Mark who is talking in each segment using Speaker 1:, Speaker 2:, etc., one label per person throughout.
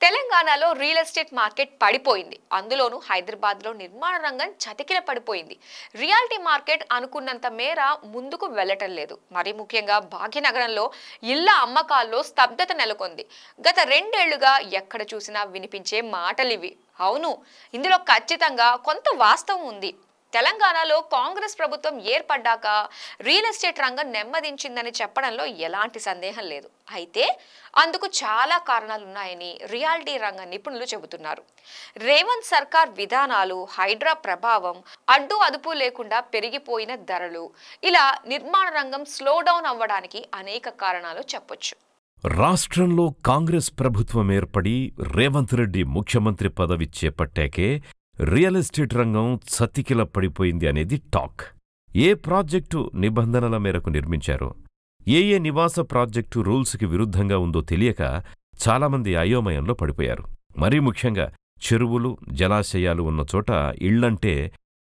Speaker 1: తెలంగాణలో real estate market పడిపోయింది. అందులోనూ హైదరాబాద్లో నిర్మాణ రంగం చతికిల పడిపోయింది. రియాలిటీ మార్కెట్ అనుకున్నంత మేర ముందుకు వెళ్లటం లేదు. మరి ముఖ్యంగా భాగ్యనగరంలో ఇళ్ల అమ్మకాల్లో స్తబ్దత నెలకొంది. గత 2 ఏళ్లుగా ఎక్కడ చూసినా వినిపించే మాటలివి. అవును, ఇందులో ఖచ్చితంగా కొంత వాస్తవం ఉంది. తెలంగాణలో కాంగ్రెస్ ప్రభుత్వం ఏర్పడ్డాక రియల్ ఎస్టేట్ రంగం నెమ్మదించిందని చెప్పడంలో ఎలాంటి సందేహం లేదు. అయితే అందుకు చాలా కారణాలున్నాయని రియాలిటీ రంగ నిపుణులు చెబుతున్నారు. రేవంత్ సర్కార్ విధానాలు, హైడ్రా ప్రభావం, అడ్డు అదుపు లేకుండా పెరిగిపోయిన ధరలు, ఇలా నిర్మాణ రంగం స్లో డౌన్ అవ్వడానికి అనేక కారణాలు చెప్పొచ్చు.
Speaker 2: రాష్ట్రంలో కాంగ్రెస్ ప్రభుత్వం ఏర్పడి రేవంత్ రెడ్డి ముఖ్యమంత్రి పదవి చేపట్టాకే రియల్ ఎస్టేట్ రంగం చతికిల పడిపోయింది అనేది టాక్. ఏ ప్రాజెక్టు నిబంధనల మేరకు నిర్మించారో, ఏ నివాస ప్రాజెక్టు రూల్స్కి విరుద్ధంగా ఉందో తెలియక చాలామంది అయోమయంలో పడిపోయారు. మరీ ముఖ్యంగా చెరువులు, జలాశయాలు ఉన్న చోట ఇళ్లంటే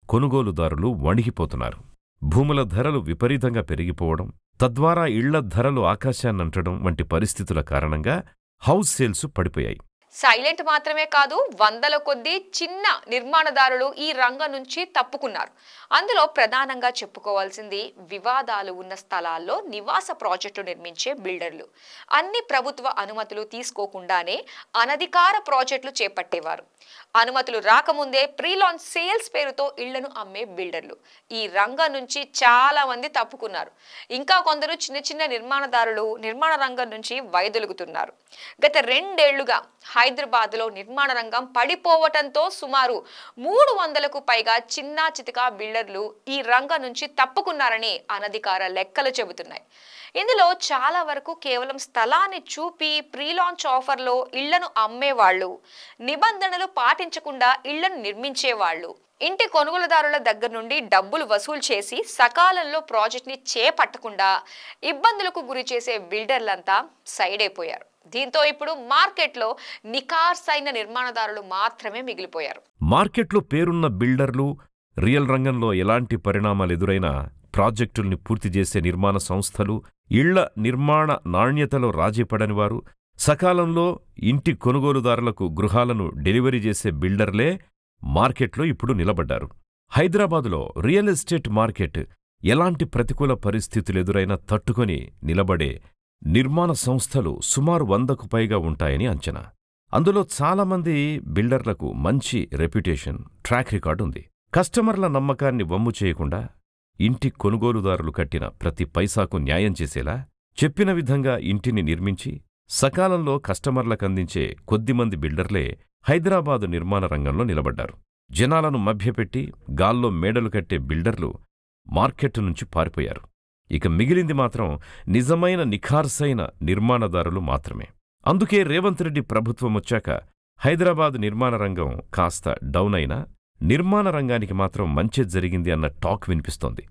Speaker 2: కొనుగోలుదారులు వణికిపోతున్నారు. భూముల ధరలు విపరీతంగా పెరిగిపోవడం, తద్వారా ఇళ్ల ధరలు ఆకాశాన్నంటడం వంటి పరిస్థితుల కారణంగా హౌస్ సేల్స్ పడిపోయాయి.
Speaker 1: సైలెంట్ మాత్రమే కాదు, వందల కొద్దీ చిన్న నిర్మాణదారులు ఈ రంగం నుంచి తప్పుకున్నారు. అందులో ప్రధానంగా చెప్పుకోవాల్సింది వివాదాలు ఉన్న స్థలాల్లో నివాస ప్రాజెక్టులు నిర్మించే బిల్డర్లు. అన్ని ప్రభుత్వ అనుమతులు తీసుకోకుండానే అనధికార ప్రాజెక్టులు చేపట్టేవారు. అనుమతులు రాకముందే ప్రీలాంచ్ సేల్స్ పేరుతో ఇళ్లను అమ్మే బిల్డర్లు. ఈ రంగం నుంచి చాలా మంది తప్పుకున్నారు. ఇంకా కొందరు చిన్న చిన్న నిర్మాణదారులు నిర్మాణ రంగం నుంచి వైదొలుగుతున్నారు. గత 2 ఏళ్లుగా హైదరాబాద్లో నిర్మాణ రంగం పడిపోవటంతో సుమారు 300కు పైగా చిన్నా చితకా బిల్డర్లు ఈ రంగం నుంచి తప్పుకున్నారని అనధికార లెక్కలు చెబుతున్నాయి. ఇందులో చాలా వరకు కేవలం స్థలాన్ని చూపి ప్రీలాంచ్ ఆఫర్లో ఇళ్లను అమ్మేవాళ్లు, నిబంధనలు పాటించకుండా ఇళ్లను నిర్మించేవాళ్లు, ఇంటి కొనుగోలుదారుల దగ్గర నుండి డబ్బులు వసూలు చేసి సకాలంలో ప్రాజెక్ట్ని చేపట్టకుండా ఇబ్బందులకు గురి చేసే బిల్డర్లంతా సైడ్ అయిపోయారు. దీంతో ఇప్పుడు మార్కెట్లో నిఖార్సైన నిర్మాణదారులు మాత్రమే మిగిలిపోయారు.
Speaker 2: మార్కెట్లో పేరున్న బిల్డర్లు, రియల్ రంగంలో ఎలాంటి పరిణామాలు ఎదురైనా ప్రాజెక్టుల్ని పూర్తి చేసే నిర్మాణ సంస్థలు, ఇళ్ల నిర్మాణ నాణ్యతలో రాజీపడని వారు, సకాలంలో ఇంటి కొనుగోలుదారులకు గృహాలను డెలివరీ చేసే బిల్డర్లే మార్కెట్లో ఇప్పుడు నిలబడ్డారు. హైదరాబాదులో రియల్ ఎస్టేట్ మార్కెట్ ఎలాంటి ప్రతికూల పరిస్థితులు ఎదురైనా తట్టుకొని నిలబడే నిర్మాణ సంస్థలు సుమారు 100కు పైగా ఉంటాయని అంచనా. అందులో చాలామంది బిల్డర్లకు మంచి రెప్యుటేషన్, ట్రాక్ రికార్డు ఉంది. కస్టమర్ల నమ్మకాన్ని వమ్ము చేయకుండా ఇంటి కొనుగోలుదారులు కట్టిన ప్రతి పైసాకు న్యాయం చేసేలా చెప్పిన విధంగా ఇంటిని నిర్మించి సకాలంలో కస్టమర్లకందించే కొద్దిమంది బిల్డర్లే హైదరాబాదు నిర్మాణ రంగంలో నిలబడ్డారు. జనాలను మభ్యపెట్టి గాల్లో మేడలు కట్టే బిల్డర్లు మార్కెట్టు నుంచి పారిపోయారు. ఇక మిగిలింది మాత్రం నిజమైన నిఖార్సైన నిర్మాణదారులు మాత్రమే. అందుకే రేవంత్ రెడ్డి ప్రభుత్వం వచ్చాక హైదరాబాద్ నిర్మాణ రంగం కాస్త డౌన్ అయినా నిర్మాణ రంగానికి మాత్రం మంచి జరిగింది అన్న టాక్ వినిపిస్తోంది.